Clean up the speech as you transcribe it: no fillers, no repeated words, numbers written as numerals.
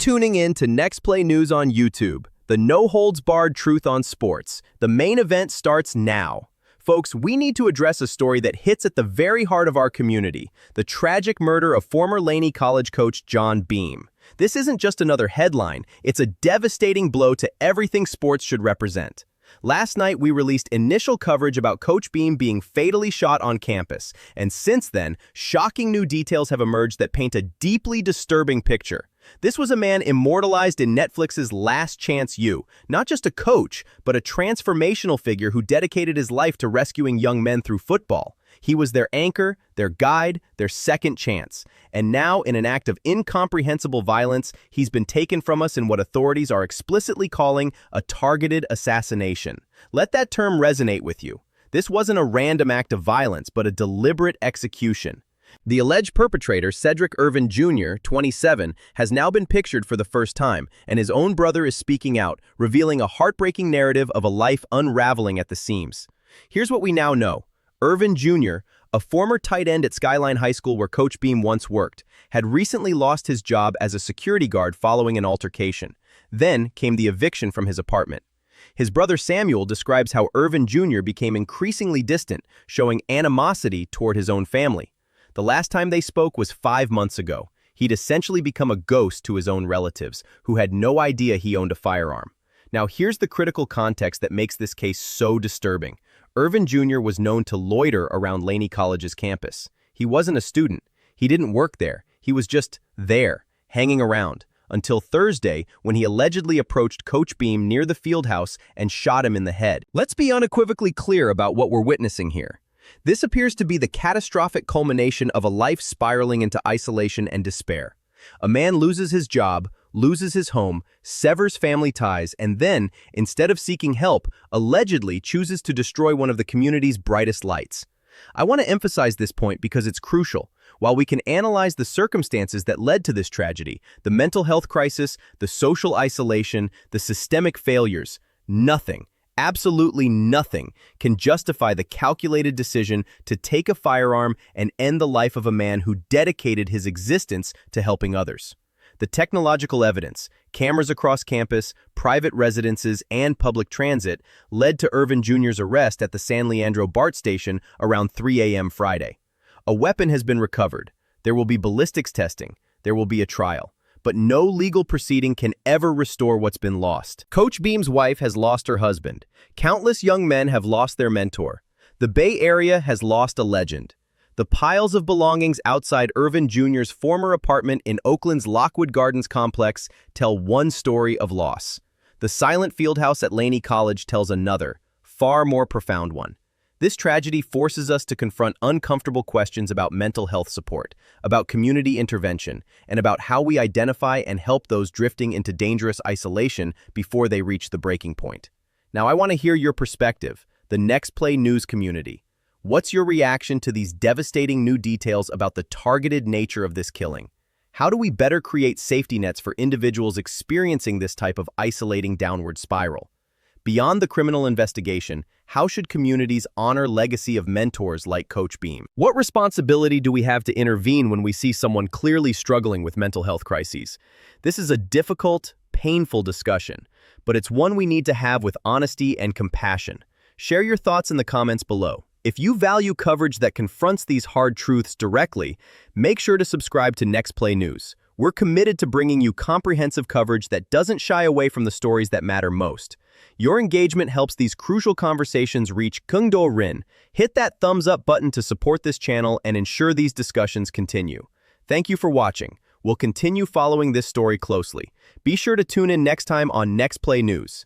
tuning in to Next Play News on YouTube, the no-holds-barred truth on sports. The main event starts now. Folks, we need to address a story that hits at the very heart of our community, the tragic murder of former Laney College coach John Beam. This isn't just another headline, it's a devastating blow to everything sports should represent. Last night, we released initial coverage about Coach Beam being fatally shot on campus, and since then, shocking new details have emerged that paint a deeply disturbing picture. This was a man immortalized in Netflix's Last Chance U, not just a coach, but a transformational figure who dedicated his life to rescuing young men through football. He was their anchor, their guide, their second chance. And now, in an act of incomprehensible violence, he's been taken from us in what authorities are explicitly calling a targeted assassination. Let that term resonate with you. This wasn't a random act of violence, but a deliberate execution. The alleged perpetrator, Cedric Irvin Jr., 27, has now been pictured for the first time, and his own brother is speaking out, revealing a heartbreaking narrative of a life unraveling at the seams. Here's what we now know. Irvin Jr., a former tight end at Skyline High School where Coach Beam once worked, had recently lost his job as a security guard following an altercation. Then came the eviction from his apartment. His brother Samuel describes how Irvin Jr. became increasingly distant, showing animosity toward his own family. The last time they spoke was 5 months ago. He'd essentially become a ghost to his own relatives, who had no idea he owned a firearm. Now here's the critical context that makes this case so disturbing. Irvin Jr. was known to loiter around Laney College's campus. He wasn't a student. He didn't work there. He was just there, hanging around, until Thursday when he allegedly approached Coach Beam near the field house and shot him in the head. Let's be unequivocally clear about what we're witnessing here. This appears to be the catastrophic culmination of a life spiraling into isolation and despair. A man loses his job, loses his home, severs family ties, and then, instead of seeking help, allegedly chooses to destroy one of the community's brightest lights. I want to emphasize this point because it's crucial. While we can analyze the circumstances that led to this tragedy, the mental health crisis, the social isolation, the systemic failures, nothing, absolutely nothing, can justify the calculated decision to take a firearm and end the life of a man who dedicated his existence to helping others. The technological evidence, cameras across campus, private residences, and public transit led to Irvin Jr.'s arrest at the San Leandro BART station around 3 a.m. Friday. A weapon has been recovered. There will be ballistics testing. There will be a trial. But no legal proceeding can ever restore what's been lost. Coach Beam's wife has lost her husband. Countless young men have lost their mentor. The Bay Area has lost a legend. The piles of belongings outside Irvin Jr.'s former apartment in Oakland's Lockwood Gardens complex tell one story of loss. The silent fieldhouse at Laney College tells another, far more profound one. This tragedy forces us to confront uncomfortable questions about mental health support, about community intervention, and about how we identify and help those drifting into dangerous isolation before they reach the breaking point. Now, I want to hear your perspective, the Next Play News community. What's your reaction to these devastating new details about the targeted nature of this killing? How do we better create safety nets for individuals experiencing this type of isolating downward spiral? Beyond the criminal investigation, how should communities honor legacy of mentors like Coach Beam? What responsibility do we have to intervene when we see someone clearly struggling with mental health crises? This is a difficult, painful discussion, but it's one we need to have with honesty and compassion. Share your thoughts in the comments below. If you value coverage that confronts these hard truths directly, make sure to subscribe to Next Play News. We're committed to bringing you comprehensive coverage that doesn't shy away from the stories that matter most. Your engagement helps these crucial conversations reach Kungdo Rin. Hit that thumbs up button to support this channel and ensure these discussions continue. Thank you for watching. We'll continue following this story closely. Be sure to tune in next time on Next Play News.